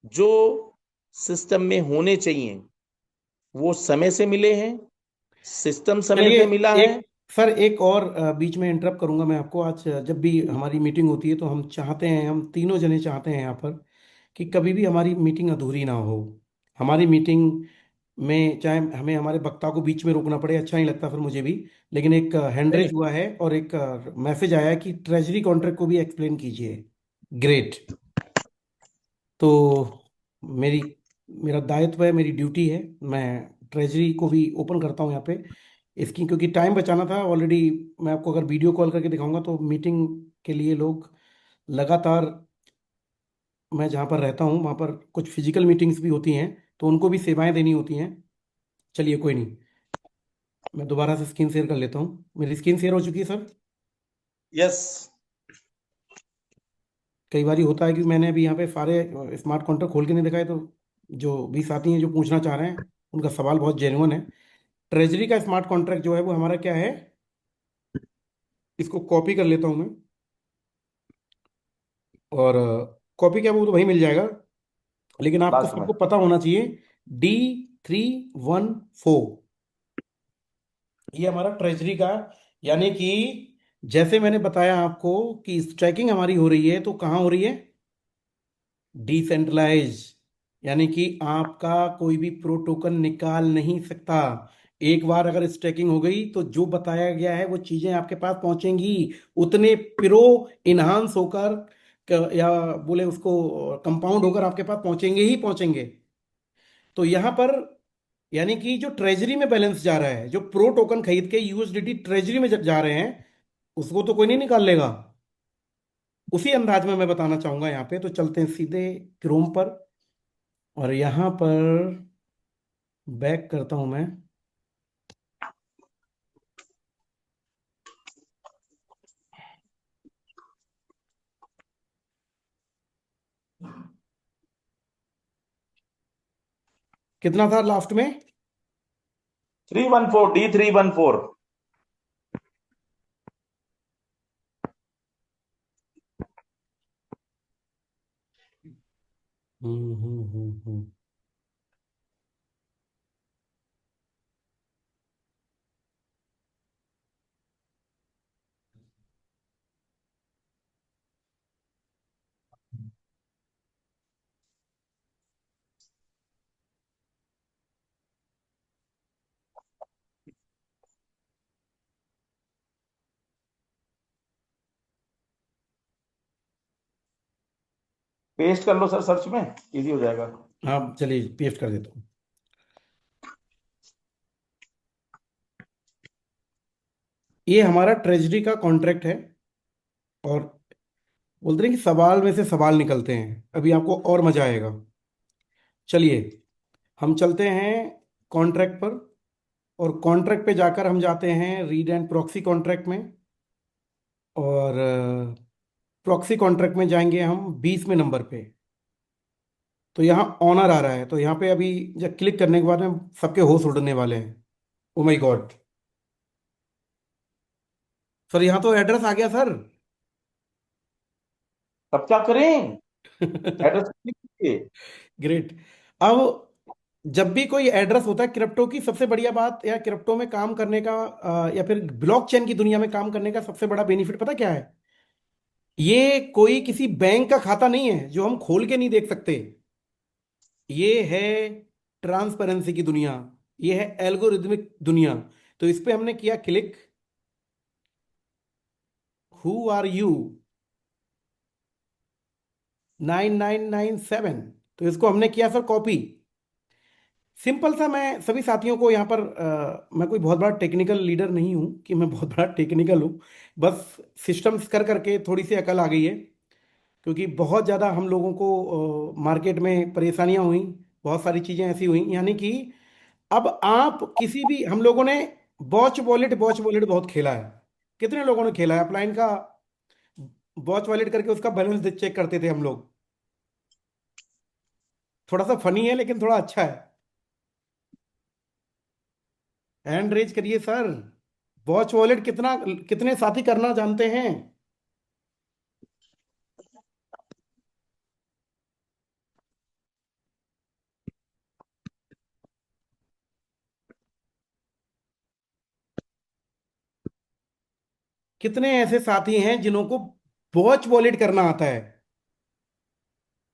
जो सिस्टम में होने चाहिए वो समय से मिले हैं, सिस्टम समय चलिए, पे मिला है। एक सर, एक और बीच में इंटरप्ट करूंगा मैं आपको। आज जब भी हमारी मीटिंग होती है तो हम चाहते हैं, हम तीनों जने चाहते हैं यहाँ पर कि कभी भी हमारी मीटिंग अधूरी ना हो। हमारी मीटिंग में चाहे हमें हमारे वक्ता को बीच में रोकना पड़े, अच्छा नहीं लगता फिर मुझे भी। लेकिन एक नहीं हैंडरेज नहीं, हुआ है और एक मैसेज आया है कि ट्रेजरी कॉन्ट्रैक्ट को भी एक्सप्लेन कीजिए। ग्रेट। तो मेरी मेरा दायित्व है, मेरी ड्यूटी है। मैं ट्रेजरी को भी ओपन करता हूँ यहाँ पे इसकी, क्योंकि टाइम बचाना था ऑलरेडी। मैं आपको अगर वीडियो कॉल करके दिखाऊंगा तो मीटिंग के लिए लोग लगातार, मैं जहाँ पर रहता हूँ वहाँ पर कुछ फिजिकल मीटिंग्स भी होती हैं, तो उनको भी सेवाएं देनी होती हैं। चलिए कोई नहीं, मैं दोबारा से स्क्रीन शेयर कर लेता हूँ। मेरी स्क्रीन शेयर हो चुकी है सर। यस। कई बार होता है कि मैंने अभी यहाँ पे सारे स्मार्ट कॉन्ट्रैक्ट खोल के नहीं दिखाए, तो जो भी साथी हैं जो पूछना चाह रहे हैं उनका सवाल बहुत जेन्युइन है। ट्रेजरी का स्मार्ट कॉन्ट्रैक्ट जो है वो हमारा क्या है, इसको कॉपी कर लेता हूँ मैं। और कॉपी क्या, वो तो वही मिल जाएगा, लेकिन आपको लास्ट में। सबको पता होना चाहिए। D314, ये हमारा ट्रेजरी का, यानी कि जैसे मैंने बताया आपको कि स्ट्राइकिंग हमारी हो रही है, तो कहाँ हो रही है? डिसेंट्रलाइज, यानी कि आपका कोई भी प्रो टोकन निकाल नहीं सकता। एक बार अगर स्टैकिंग हो गई तो जो बताया गया है वो चीजें आपके पास पहुंचेंगी, उतने प्रो इन्हांस होकर या बोले उसको कंपाउंड होकर आपके पास पहुंचेंगे ही पहुंचेंगे। तो यहां पर यानी कि जो ट्रेजरी में बैलेंस जा रहा है, जो प्रो टोकन खरीद के यूएसडीटी ट्रेजरी में जा रहे हैं, उसको तो कोई नहीं निकाल लेगा। उसी अंदाज में मैं बताना चाहूंगा यहाँ पे। तो चलते हैं सीधे क्रोम पर, और यहाँ पर बैक करता हूं मैं। कितना था लास्ट में? 314, D314। हम्म। पेस्ट कर लो सर, सर्च में इजी हो जाएगा। हाँ चलिए, पेस्ट कर देता हूँ। ये हमारा ट्रेजरी का कॉन्ट्रैक्ट है, और बोलते हैं कि सवाल में से सवाल निकलते हैं, अभी आपको और मजा आएगा। चलिए, हम चलते हैं कॉन्ट्रैक्ट पर, और कॉन्ट्रैक्ट पे जाकर हम जाते हैं रीड एंड प्रॉक्सी कॉन्ट्रैक्ट में। और प्रॉक्सी कॉन्ट्रैक्ट में जाएंगे हम 20वें नंबर पे। तो यहाँ ऑनर आ रहा है, तो यहाँ पे अभी जब क्लिक करने के बाद में सबके होश उड़ने वाले हैं। ओ माय गॉड, सर यहाँ तो एड्रेस आ गया सर। तब क्या करें? एड्रेस क्लिक कीजिए। ग्रेट। अब जब भी कोई एड्रेस होता है क्रिप्टो की, सबसे बढ़िया बात, या क्रिप्टो में काम करने का या फिर ब्लॉकचेन की दुनिया में काम करने का सबसे बड़ा बेनिफिट पता क्या है? ये कोई किसी बैंक का खाता नहीं है जो हम खोल के नहीं देख सकते। ये है ट्रांसपेरेंसी की दुनिया, ये है एल्गोरिदमिक दुनिया। तो इस पे हमने किया क्लिक, हु आर यू 9997, तो इसको हमने किया सर कॉपी। सिंपल सा, मैं सभी साथियों को यहाँ पर मैं कोई बहुत बड़ा टेक्निकल लीडर नहीं हूँ कि मैं बहुत बड़ा टेक्निकल हूँ। बस सिस्टम्स कर करके थोड़ी सी अकल आ गई है, क्योंकि बहुत ज़्यादा हम लोगों को मार्केट में परेशानियाँ हुई, बहुत सारी चीज़ें ऐसी हुई, यानी कि अब आप किसी भी, हम लोगों ने बॉच वॉलेट बहुत खेला है। कितने लोगों ने खेला है अपलाइन का बॉच वॉलेट करके, उसका बैलेंस चेक करते थे हम लोग। थोड़ा सा फनी है लेकिन थोड़ा अच्छा है। हैंड रेज करिए सर। वॉच वॉलेट कितना, कितने साथी करना जानते हैं? कितने ऐसे साथी हैं जिन्हों को वॉच वॉलेट करना आता है?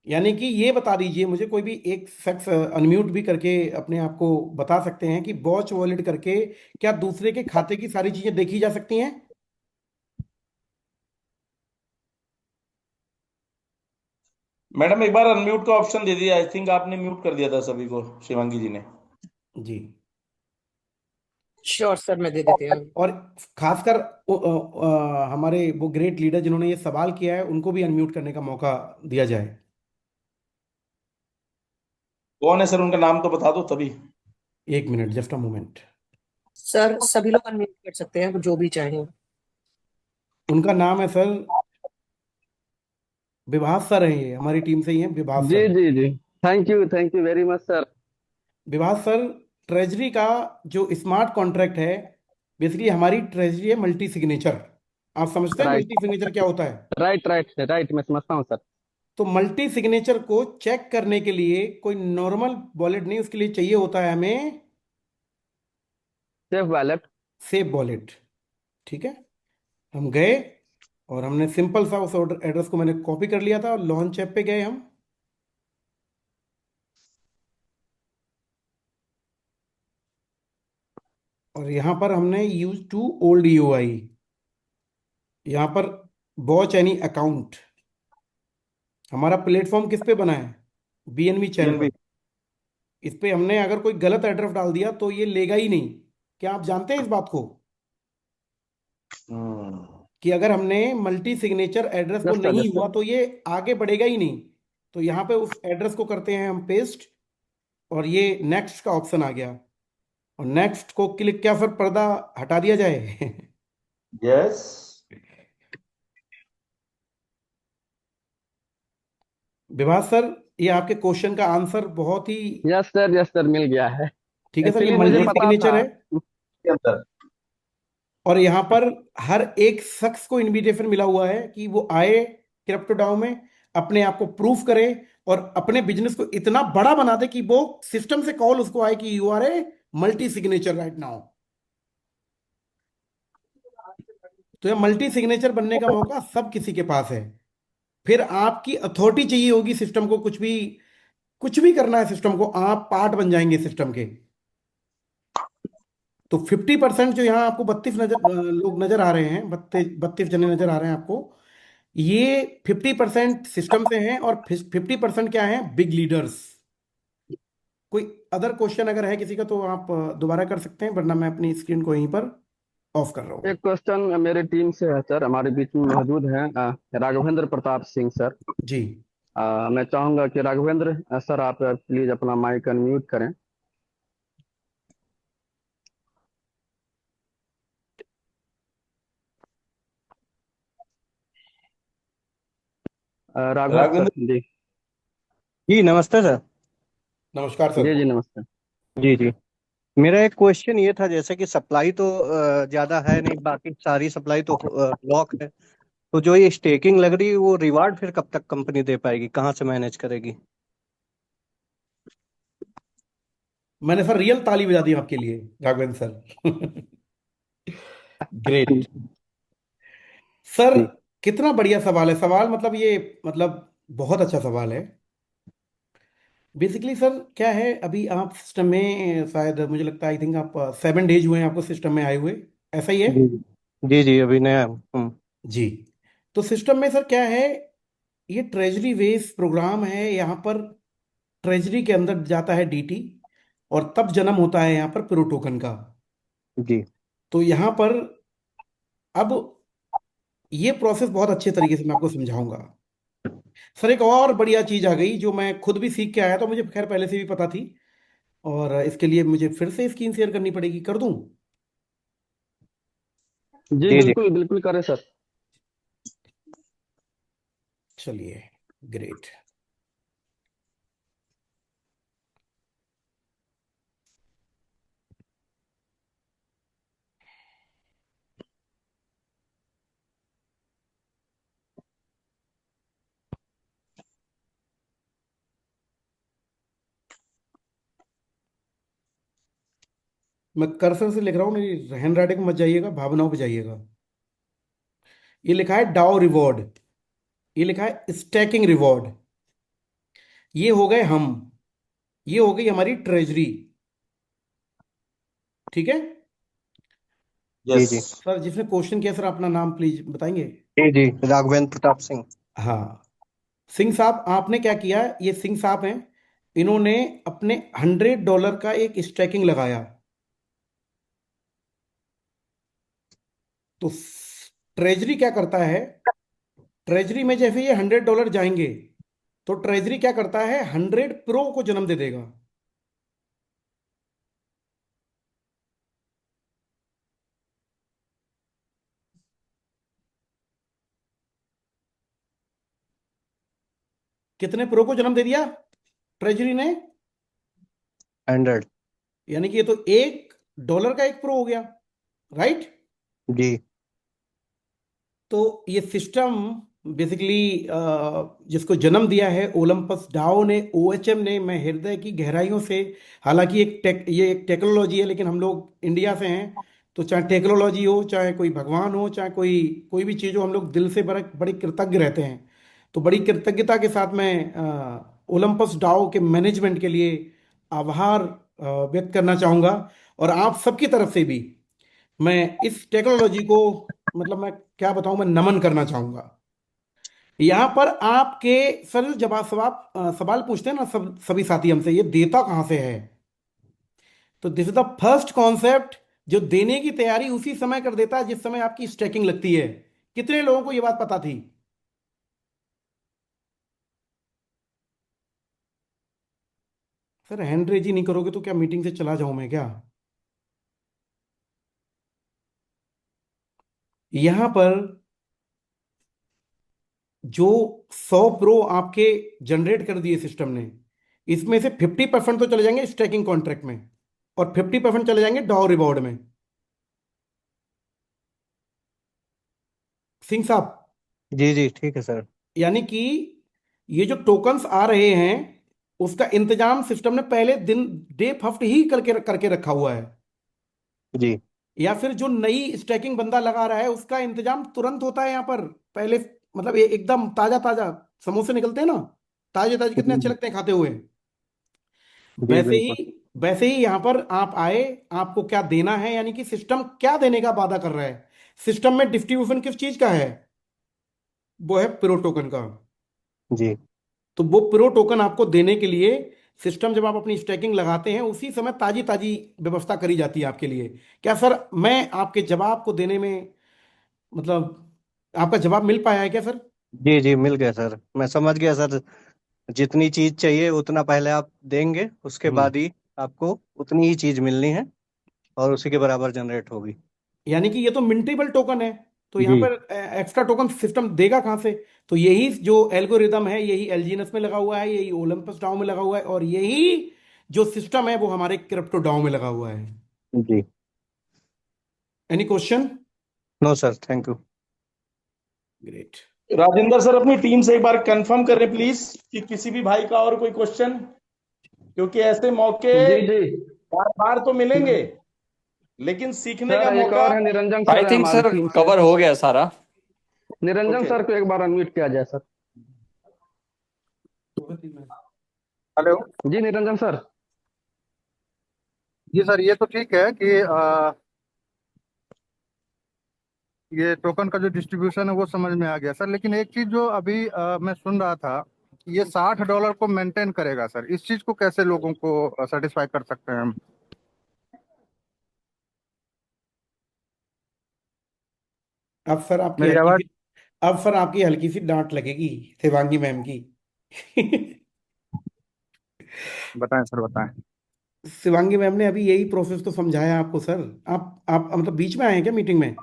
यानी कि ये बता दीजिए मुझे, कोई भी एक शख्स अनम्यूट भी करके अपने आप को बता सकते हैं कि वॉच वॉलेट करके क्या दूसरे के खाते की सारी चीजें देखी जा सकती हैं? मैडम एक बार अनम्यूट का ऑप्शन दे दिया, आई थिंक आपने म्यूट कर दिया था सभी को, शिवांगी जी ने। जी। श्योर सर, मैं दे देती हूँ। और खासकर हमारे वो ग्रेट लीडर जिन्होंने ये सवाल किया है उनको भी अनम्यूट करने का मौका दिया जाए। कौन है सर, उनका नाम तो बता दो तभी। एक minute, just a moment. Sir सभी लोग अनम्यूट कर सकते हैं जो भी चाहें। उनका नाम है सर, विभास सर है, ये हमारी टीम से ही है, विभास जी सर। जी जी। Thank you very much sir. Vibhas sir, treasury का जो स्मार्ट कॉन्ट्रैक्ट है, बेसिकली हमारी ट्रेजरी है मल्टी सिग्नेचर। आप समझते हैं राइट मल्टी सिग्नेचर क्या होता है? राइट राइट राइट, मैं समझता हूँ सर। तो मल्टी सिग्नेचर को चेक करने के लिए कोई नॉर्मल वॉलेट नहीं, उसके लिए चाहिए होता है हमें सेफ वैलेट। Safe wallet. ठीक है। हम गए और हमने सिंपल सा उस ऑर्डर एड्रेस को मैंने कॉपी कर लिया था, और लॉन्च ऐप पे गए हम। और यहाँ पर हमने यूज टू ओल्ड यूआई, यहाँ पर वॉच एनी अकाउंट। हमारा प्लेटफॉर्म किस पे बना है? बीएनबी चैन पीएनबी। पर। इस पे हमने अगर कोई गलत एड्रेस डाल दिया तो ये लेगा ही नहीं। क्या आप जानते हैं इस बात को, हम्म। कि अगर हमने मल्टी सिग्नेचर एड्रेस वो यस सर, नहीं यस सर। हुआ तो ये आगे बढ़ेगा ही नहीं। तो यहाँ पे उस एड्रेस को करते हैं हम पेस्ट, और ये नेक्स्ट का ऑप्शन आ गया। और नेक्स्ट को क्लिक किया, फिर पर्दा हटा दिया जाए। यस। विभास सर, ये आपके क्वेश्चन का आंसर बहुत ही यस सर, मिल गया है। ठीक है सर। ये एक्चुअली मुझे मल्टी पता सिग्नेचर था। है, के अंदर। और यहाँ पर हर एक शख्स को इनविटेशन मिला हुआ है कि वो आए क्रिप्टो डाउ में, अपने आप को प्रूफ करे, और अपने बिजनेस को इतना बड़ा बना दे कि वो सिस्टम से कॉल उसको आए कि you are a multi signature right now. तो ये मल्टी सिग्नेचर बनने का मौका सब किसी के पास है। फिर आपकी अथॉरिटी चाहिए होगी सिस्टम को, कुछ भी करना है सिस्टम को, आप पार्ट बन जाएंगे सिस्टम के। तो 50% जो यहाँ आपको 32 लोग नजर आ रहे हैं, 32 जने नजर आ रहे हैं आपको, ये 50% सिस्टम से हैं, और 50% क्या है, बिग लीडर्स। कोई अदर क्वेश्चन अगर है किसी का तो आप दोबारा कर सकते हैं, वरना मैं अपनी स्क्रीन को यहीं पर ऑफ कर रहा हूँ। एक क्वेश्चन मेरे टीम से है सर, हमारे बीच में मौजूद हैं राघवेंद्र प्रताप सिंह सर। जी। मैं चाहूंगा कि राघवेंद्र सर आप प्लीज अपना माइक अनम्यूट करें। राघवेंद्र सर राघवेंद्र। जी। जी नमस्ते सर। नमस्कार सर। जी जी नमस्ते। जी जी। मेरा एक क्वेश्चन ये था, जैसे कि सप्लाई तो ज्यादा है नहीं, बाकी सारी सप्लाई तो लॉक है। तो जो ये स्टेकिंग लग रही है, वो रिवार्ड फिर कब तक कंपनी दे पाएगी, कहाँ से मैनेज करेगी? मैंने सर रियल ताली बजा दी आपके लिए राघवेंद्र सर। Great sir. जी कितना बढ़िया सवाल है, सवाल मतलब ये, मतलब बहुत अच्छा सवाल है। बेसिकली सर क्या है, अभी आप सिस्टम में शायद मुझे लगता है, आई थिंक आप 7 डेज हुए हैं आपको सिस्टम में आए हुए, ऐसा ही है? जी जी जी, अभी नया हूँ। जी। तो सिस्टम में सर क्या है, ये ट्रेजरी वेस प्रोग्राम है यहाँ पर। ट्रेजरी के अंदर जाता है डीटी, और तब जन्म होता है यहाँ पर प्रो टोकन का। जी तो यहाँ पर अब ये प्रोसेस बहुत अच्छे तरीके से मैं आपको समझाऊंगा। सर एक और बढ़िया चीज आ गई जो मैं खुद भी सीख के आया था, मुझे खैर पहले से भी पता थी, और इसके लिए मुझे फिर से स्क्रीन शेयर करनी पड़ेगी, कर दूं? जी जी जी। बिल्कुल बिल्कुल करें सर। चलिए, ग्रेट। मैं कर्सर से लिख रहा हूँ, मेरी हैंड राइटिंग मत जाइएगा, भावनाओं पे जाइएगा। ये लिखा है डाउ रिवॉर्ड, ये लिखा है स्टैकिंग रिवॉर्ड। ये हो गए हम, ये हो गई हमारी ट्रेजरी। ठीक है जी यस। जी। सर, जिसने क्वेश्चन किया सर, अपना नाम प्लीज बताएंगे। जी जी, राघवेंद्र प्रताप सिंह। हाँ, सिंह साहब आपने क्या किया, ये सिंह साहब हैं, इन्होंने अपने $100 का एक स्टैकिंग लगाया। तो ट्रेजरी क्या करता है, ट्रेजरी में जैसे ये $100 जाएंगे, तो ट्रेजरी क्या करता है, 100 प्रो को जन्म दे देगा। कितने प्रो को जन्म दे दिया ट्रेजरी ने? 100। यानी कि ये तो $1 का एक प्रो हो गया, राइट। जी तो ये सिस्टम बेसिकली जिसको जन्म दिया है ओलंपस डाओ ने, ओएचएम ने, मैं हृदय की गहराइयों से, हालांकि ये एक टेक्नोलॉजी है, लेकिन हम लोग इंडिया से हैं, तो चाहे टेक्नोलॉजी हो, चाहे कोई भगवान हो, चाहे कोई कोई भी चीज़ हो, हम लोग दिल से बड़े कृतज्ञ रहते हैं। तो बड़ी कृतज्ञता के साथ मैं ओलंपस डाओ के मैनेजमेंट के लिए आभार व्यक्त करना चाहूँगा, और आप सबकी तरफ से भी मैं इस टेक्नोलॉजी को, मतलब मैं क्या बताऊं, मैं नमन करना चाहूंगा। यहां पर आपके सर जब आप सवाल पूछते हैं ना, सभी साथी हमसे, ये देता कहां से है, तो this is the first concept जो देने की तैयारी उसी समय कर देता है जिस समय आपकी स्टैकिंग लगती है। कितने लोगों को यह बात पता थी? सर हैंड रेज ही नहीं करोगे तो क्या मीटिंग से चला जाऊं मैं क्या? यहां पर जो 100 प्रो आपके जनरेट कर दिए सिस्टम ने, इसमें से 50% तो चले जाएंगे स्टैकिंग कॉन्ट्रैक्ट में, और 50% चले जाएंगे डॉ रिवॉर्ड में। सिंह साहब, जी जी, ठीक है सर। यानी कि ये जो टोकन्स आ रहे हैं, उसका इंतजाम सिस्टम ने पहले दिन, डे फर्स्ट ही करके करके रखा हुआ है, जी या फिर जो नई स्टैकिंग बंदा लगा रहा है उसका इंतजाम तुरंत होता है यहाँ पर पहले। मतलब एकदम ताजा ताजा समोसे निकलते हैं ना, ताजे ताजे, कितने अच्छे जी लगते हैं खाते हुए। जी वैसे बिल्कुल। ही वैसे ही यहाँ पर आप आए, आपको क्या देना है, यानी कि सिस्टम क्या देने का वादा कर रहा है। सिस्टम में डिस्ट्रीब्यूशन किस चीज का है, वो है प्रो टोकन का। जी तो वो प्रो टोकन आपको देने के लिए सिस्टम, जब आप अपनी स्टैकिंग लगाते हैं उसी समय ताजी ताजी व्यवस्था करी जाती है आपके लिए। क्या सर मैं आपके जवाब को देने में, मतलब आपका जवाब मिल पाया है क्या सर? जी जी, मिल गया सर, मैं समझ गया सर। जितनी चीज चाहिए उतना पहले आप देंगे, उसके हम्म। बाद ही आपको उतनी ही चीज मिलनी है, और उसी के बराबर जनरेट होगी। यानी कि ये तो मिंटेबल टोकन है, तो यहाँ जी पर एक्स्ट्रा टोकन सिस्टम देगा कहाँ से? तो यही जो एल्गोरिदम है, यही एलजीएनएस में लगा हुआ है, यही ओलंपस डाउ में लगा हुआ है, और यही जो सिस्टम है वो हमारे क्रिप्टो डाउ में लगा हुआ है। जी। Any question? No sir, thank you. Great. Rajendra sir, अपनी टीम से एक बार कंफर्म करें प्लीज कि किसी भी भाई का और कोई क्वेश्चन, क्योंकि ऐसे मौके जी जी। बार बार तो मिलेंगे, लेकिन सीखने का सर एक मौका। और है, निरंजन आई सर है थिंक हमारी सर टीम से। कवर हो गया सारा। निरंजन ओके। सर को एक बार अनम्यूट किया जाए सर। हेलो। जी निरंजन सर। जी सर, ये तो ठीक है कि ये टोकन का जो डिस्ट्रीब्यूशन है वो समझ में आ गया सर, लेकिन एक चीज जो अभी मैं सुन रहा था, ये $60 को मेंटेन करेगा सर। इस चीज को कैसे लोगों को सेटिस्फाई कर सकते हैं हम? अब सर आपकी मेरी हल्की आवाज। सी अब सर आपकी हल्की सी डांट लगेगी शिवांगी मैम की। बताएं सर, बताएं। शिवांगी मैम ने अभी यही प्रोसेस तो समझाया आपको सर। आप मतलब बीच में आए हैं क्या मीटिंग में?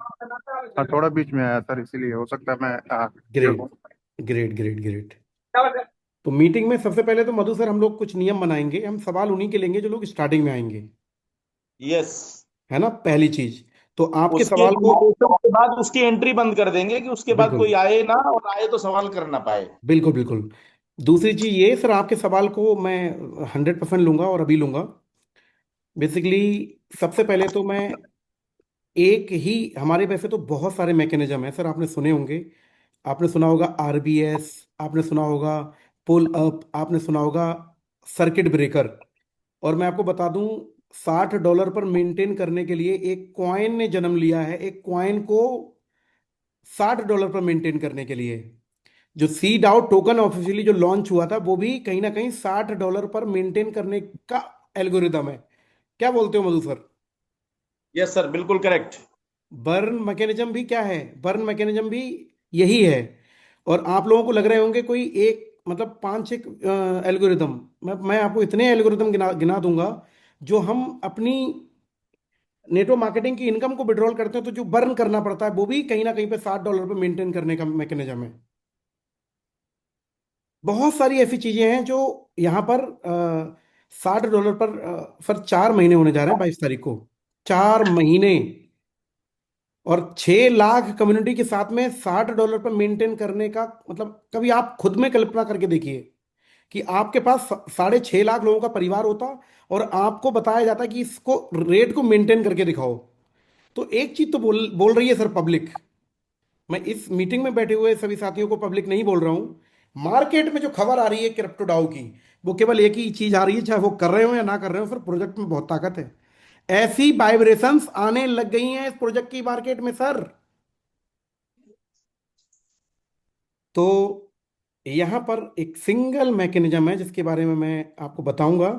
हाँ, थोड़ा बीच में आया सर, इसीलिए हो सकता है मैं ये ग्रेट हूँ। Great great great. तो मीटिंग में सबसे पहले तो मधु सर हम लोग कुछ नियम बनाएंगे, हम सवाल उन्हीं के लेंगे जो लोग स्टार्टिंग में आएंगे, यस। है ना, पहली चीज। तो आपके उसके सवाल को, moderation के बाद उसकी एंट्री बंद कर देंगे कि उसके बाद बिल्कुल कोई आए ना, और आए तो सवाल कर ना पाए। बिल्कुल बिल्कुल। दूसरी चीज ये सर, आपके सवाल को मैं 100% लूंगा, और अभी लूंगा। बेसिकली सबसे पहले तो मैं एक ही हमारे वैसे तो बहुत सारे मैकेनिज्म है सर, आपने सुने होंगे। आपने सुना होगा आरबीएस, आपने सुना होगा पुल अप, आपने सुना होगा सर्किट ब्रेकर। और मैं आपको बता दूं, $60 पर मेंटेन करने के लिए एक कॉइन ने जन्म लिया है। एक कॉइन को $60 पर मेंटेन करने के लिए जो सी डाउ टोकन ऑफिशियली जो लॉन्च हुआ था, वो भी कहीं ना कहीं $60 पर मेंटेन करने का एल्गोरिदम है। क्या बोलते हो मधु सर? यस सर, बिल्कुल करेक्ट। बर्न मैकेनिज्म भी क्या है? बर्न मैकेनिज्म भी यही है। और आप लोगों को लग रहे होंगे कोई एक, मतलब पांच छह एल्गोरिदम। मैं आपको इतने एल्गोरिदम गिना गिना दूंगा जो हम अपनी नेटवर्क मार्केटिंग की इनकम को विड्रॉल करते हैं, तो जो बर्न करना पड़ता है वो भी कहीं ना कहीं पे $60 पे मेंटेन करने का मैकेनिज्म है। बहुत सारी ऐसी चीजें हैं जो यहाँ पर $60 पर सर 4 महीने होने जा रहे हैं 22 तारीख को। 4 महीने। और 6 लाख कम्युनिटी के साथ में $60 पर मेंटेन करने का मतलब, कभी आप खुद में कल्पना करके देखिए कि आपके पास 6.5 लाख लोगों का परिवार होता और आपको बताया जाता कि इसको रेट को मेंटेन करके दिखाओ। तो एक चीज तो बोल बोल रही है सर पब्लिक। मैं इस मीटिंग में बैठे हुए सभी साथियों को पब्लिक नहीं बोल रहा हूं। मार्केट में जो खबर आ रही है क्रिप्टो डाउ की, वो केवल एक ही चीज आ रही है, चाहे वो कर रहे हो या ना कर रहे हो, सर प्रोजेक्ट में बहुत ताकत है। ऐसी वाइब्रेशंस आने लग गई हैं इस प्रोजेक्ट की मार्केट में सर। तो यहां पर एक सिंगल मैकेनिज्म है जिसके बारे में मैं आपको बताऊंगा।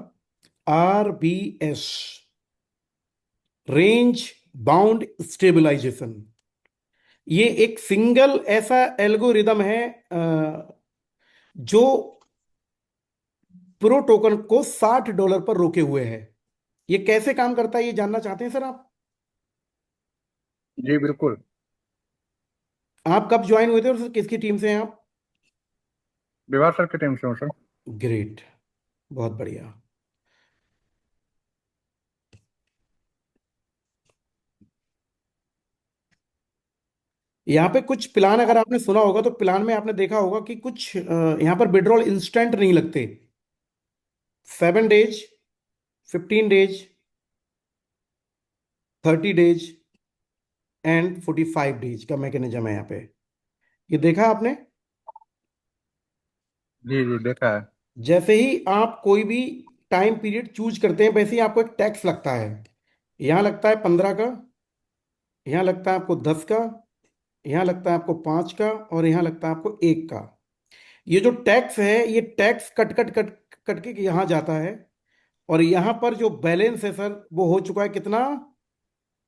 RBS, range bound stabilization. ये एक सिंगल ऐसा एल्गोरिदम है जो प्रो टोकन को $60 पर रोके हुए है। ये कैसे काम करता है ये जानना चाहते हैं सर आप? जी बिल्कुल। आप कब ज्वाइन हुए थे और सर किसकी टीम से हैं आप? विवाह सर की टीम से हूँ सर। ग्रेट, बहुत बढ़िया। यहाँ पे कुछ प्लान अगर आपने सुना होगा तो प्लान में आपने देखा होगा कि कुछ यहाँ पर विड्रॉल इंस्टेंट नहीं लगते। 7 days, 15 days, 30 days and 45 days का मैकेनिज्म है यहाँ पे। ये देखा आपने? जी जी देखा है। जैसे ही आप कोई भी टाइम पीरियड चूज करते हैं, वैसे ही आपको एक टैक्स लगता है। यहाँ लगता है 15 का, यहाँ लगता है आपको 10 का, यहाँ लगता है आपको 5 का, और यहाँ लगता है आपको 1 का। ये जो टैक्स है, ये tax cut cut cut cut के यहाँ जाता है। और यहाँ पर जो बैलेंस है सर, वो हो चुका है कितना?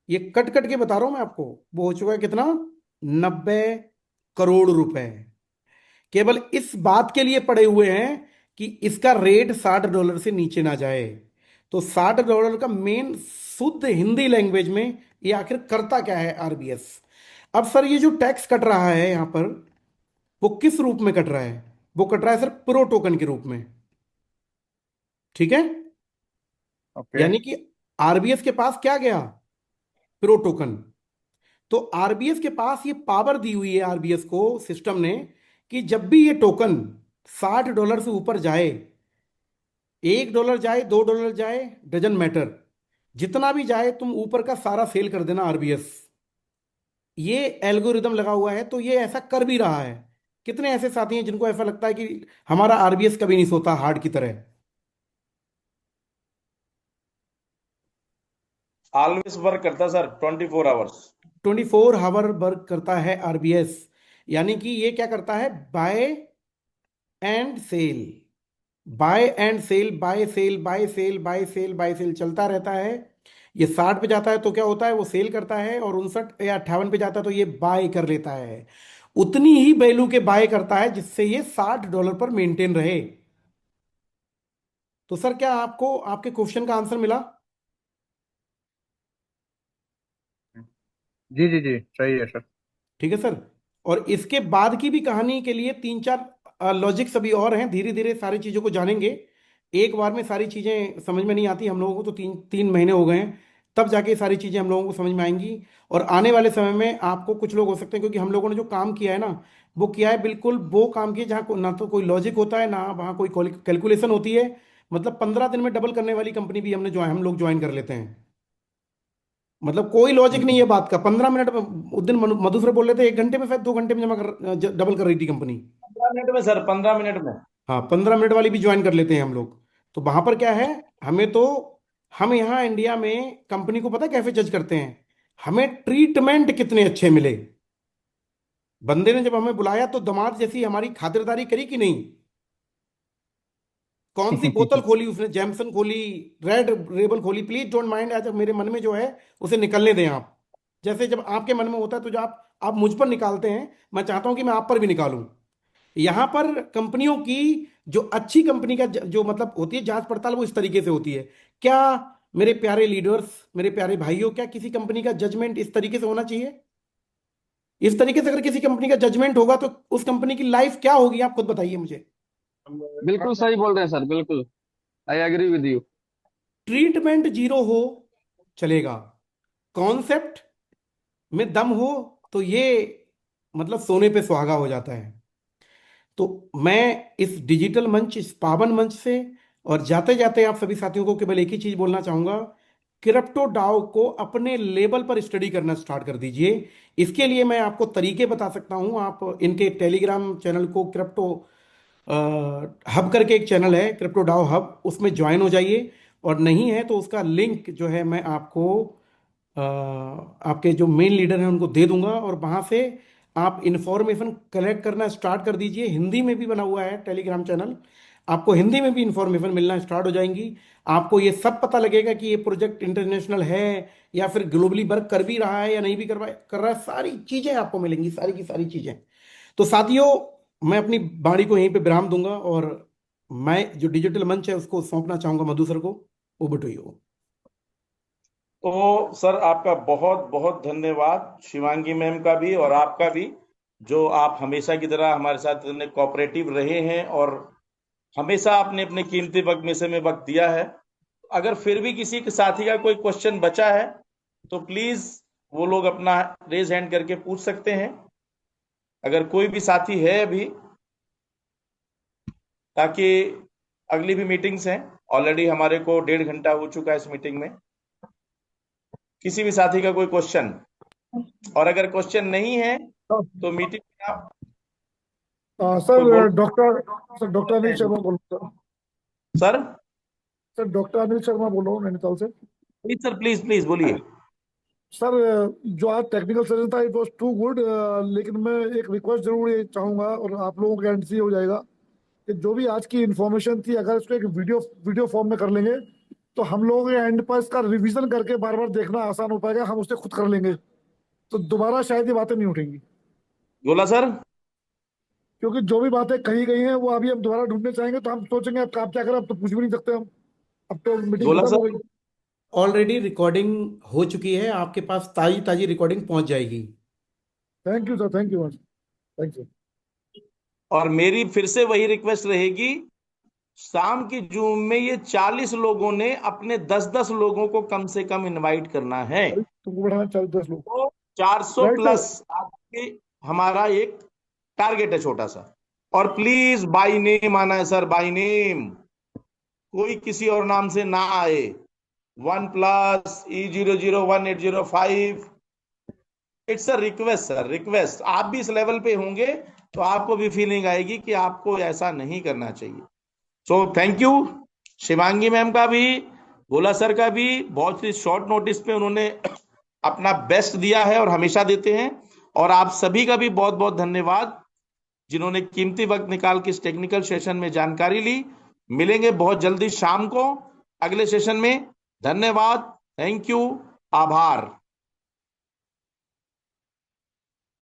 ये कट कट के बता रहा हूं मैं आपको। वो हो चुका है कितना? 90 करोड़ रुपए। केवल इस बात के लिए पड़े हुए हैं कि इसका रेट $60 से नीचे ना जाए। तो $60 का मेन शुद्ध हिंदी लैंग्वेज में ये आखिर करता क्या है आरबीएस? अब सर ये जो टैक्स कट रहा है यहां पर, वो किस रूप में कट रहा है? वो कट रहा है सर प्रो टोकन के रूप में। ठीक है? ओके। यानी कि आरबीएस के पास क्या गया? Pro token. तो आरबीएस के पास ये पावर दी हुई है आरबीएस को सिस्टम ने कि जब भी ये टोकन $60 से ऊपर जाए, $1 जाए, $2 जाए, डजन मैटर, जितना भी जाए तुम ऊपर का सारा सेल कर देना आरबीएस। ये एल्गोरिदम लगा हुआ है, तो ये ऐसा कर भी रहा है। कितने ऐसे साथी हैं जिनको ऐसा लगता है कि हमारा आरबीएस कभी नहीं सोता हार्ड की तरह? ऑलवेज वर्क करता सर, 24 आवर्स। 24 आवर वर्क करता है आरबीएस। यानी कि ये क्या करता है? Buy and sell, buy and sell, buy sell, buy sell, buy sell, buy sell चलता रहता है। ये 60 पे जाता है तो क्या होता है? वो सेल करता है। और 59 या 58 पे जाता है तो ये बाय कर लेता है। उतनी ही वैल्यू के बाय करता है जिससे ये $60 पर मेंटेन रहे। तो सर क्या आपको आपके क्वेश्चन का आंसर मिला? जी जी जी सही है सर। ठीक है सर। और इसके बाद की भी कहानी के लिए 3-4 लॉजिक्स अभी और हैं। धीरे धीरे सारी चीजों को जानेंगे। एक बार में सारी चीजें समझ में नहीं आती हम लोगों को, तो 3 महीने हो गए हैं, तब जाके ये सारी चीजें हम लोगों को समझ में आएंगी। और आने वाले समय में आपको कुछ लोग हो सकते हैं, क्योंकि हम लोगों ने जो काम किया है ना, वो किया है बिल्कुल वो काम किया जहाँ ना तो कोई लॉजिक होता है, ना वहाँ कोई कैलकुलेशन होती है। मतलब 15 दिन में डबल करने वाली कंपनी भी हम लोग ज्वाइन कर लेते हैं। मतलब कोई लॉजिक नहीं है बात का। 15 मिनट में उस दिन मधु सर बोल रहे थे 1 घंटे में, शायद 2 घंटे में जमा कर डबल कर रही थी कंपनी। 15 मिनट में सर, 15 मिनट में। हाँ, 15 मिनट वाली भी ज्वाइन कर लेते हैं हम लोग। तो वहां पर क्या है, हमें तो, हम यहाँ इंडिया में कंपनी को पता है कैसे जज करते हैं, हमें ट्रीटमेंट कितने अच्छे मिले। बंदे ने जब हमें बुलाया तो दामाद जैसी हमारी खातिरदारी करी कि नहीं। कौन सी बोतल खोली उसने, जैमसन खोली, रेड रेबल खोली, प्लीज डोंट माइंड, आज मेरे मन में जो है उसे निकलने दें आप। जैसे जब आपके मन में होता है तो जो आप मुझ पर निकालते हैं, मैं चाहता हूं कि मैं आप पर भी निकालूं। यहां पर कंपनियों की, जो अच्छी कंपनी का जो मतलब होती है जांच पड़ताल, वो इस तरीके से होती है। क्या मेरे प्यारे लीडर्स, मेरे प्यारे भाइयों, क्या किसी कंपनी का जजमेंट इस तरीके से होना चाहिए? इस तरीके से अगर किसी कंपनी का जजमेंट होगा तो उस कंपनी की लाइफ क्या होगी, आप खुद बताइए मुझे। बिल्कुल सही बोल रहे हैं सर, बिल्कुल। I agree with you. Treatment zero हो चलेगा, कॉन्सेप्ट में दम हो तो ये मतलब सोने पे सुहागा हो जाता है। तो मैं इस डिजिटल मंच, इस पावन मंच से, और जाते जाते आप सभी साथियों को केवल एक ही चीज बोलना चाहूंगा, क्रिप्टो डाओ को अपने लेवल पर स्टडी करना स्टार्ट कर दीजिए। इसके लिए मैं आपको तरीके बता सकता हूं। आप इनके टेलीग्राम चैनल को, क्रिप्टो हब करके एक चैनल है, क्रिप्टो डाओ हब, उसमें ज्वाइन हो जाइए। और नहीं है तो उसका लिंक जो है मैं आपको आपके जो मेन लीडर हैं उनको दे दूंगा, और वहां से आप इंफॉर्मेशन कलेक्ट करना स्टार्ट कर दीजिए। हिंदी में भी बना हुआ है टेलीग्राम चैनल, आपको हिंदी में भी इंफॉर्मेशन मिलना स्टार्ट हो जाएंगी। आपको ये सब पता लगेगा कि ये प्रोजेक्ट इंटरनेशनल है या फिर ग्लोबली वर्क कर भी रहा है या नहीं भी कर रहा है। सारी चीजें आपको मिलेंगी, सारी की सारी चीजें। तो साथियों, मैं अपनी बाणी को यहीं पे विराम दूंगा, और मैं जो डिजिटल मंच है उसको सौंपना चाहूंगा मधु सर को। Over to you. तो सर आपका बहुत बहुत धन्यवाद, शिवांगी मैम का भी और आपका भी, जो आप हमेशा की तरह हमारे साथ इतने कोऑपरेटिव रहे हैं और हमेशा आपने अपने कीमती वक्त में से में वक्त दिया है। अगर फिर भी किसी के साथी का कोई क्वेश्चन बचा है तो प्लीज वो लोग अपना रेज हैंड करके पूछ सकते हैं, अगर कोई भी साथी है अभी, ताकि अगली भी मीटिंग्स हैं। ऑलरेडी हमारे को 1.5 घंटा हो चुका है इस मीटिंग में। किसी भी साथी का कोई क्वेश्चन, और अगर क्वेश्चन नहीं है तो मीटिंग में आप कोई सर बोल। डॉक्टर अनिल शर्मा बोल रहा हूँ। Sir sir doctor Anil Sharma बोल रहा हूँ नैनीताल से। प्लीज सर, प्लीज प्लीज बोलिए। सर जो आज टेक्निकल सेशन था इट वाज टू गुड, लेकिन मैं एक रिक्वेस्ट जरूर ये चाहूंगा, और आप लोगों के एंड से ही हो जाएगा, कि जो भी आज की इंफॉर्मेशन थी अगर इसको एक वीडियो फॉर्म में कर लेंगे तो हम लोगों के एंड पर इसका रिवीजन करके बार बार देखना आसान हो पाएगा, हम उससे खुद कर लेंगे, तो दोबारा शायद ये बातें नहीं उठेंगी। बोला सर। क्योंकि जो भी बातें कही गई हैं वो अभी हम दोबारा ढूंढने चाहेंगे तो हम सोचेंगे अब आप क्या करें, अब तो पूछ भी नहीं सकते हम, अब तो मीटिंग बोला खत्म हो सर। गई। ऑलरेडी रिकॉर्डिंग हो चुकी है, आपके पास ताजी ताजी रिकॉर्डिंग पहुंच जाएगी। Thank you sir, thank you thank you. और मेरी फिर से वही रिक्वेस्ट रहेगी, शाम की जूम में ये 40 लोगों ने अपने 10-10 लोगों को कम से कम इनवाइट करना है। तुमको बढ़ाना 40-10 लोग। तो 400 राइट प्लस सर। आज के हमारा एक टारगेट है छोटा सा। और प्लीज बाय नेम आना है सर, बाय नेम, कोई किसी और नाम से ना आए। 1+E001805, it's a request sir, request. आप भी इस लेवल पे होंगे तो आपको भी फीलिंग आएगी कि आपको ऐसा नहीं करना चाहिए। So thank you Shivangi ma'am का भी, भोला सर का भी। बहुत ही शॉर्ट नोटिस पे उन्होंने अपना बेस्ट दिया है और हमेशा देते हैं। और आप सभी का भी बहुत बहुत धन्यवाद जिन्होंने कीमती वक्त निकाल के इस टेक्निकल सेशन में जानकारी ली। मिलेंगे बहुत जल्दी शाम को अगले सेशन में। धन्यवाद, थैंक यू, आभार।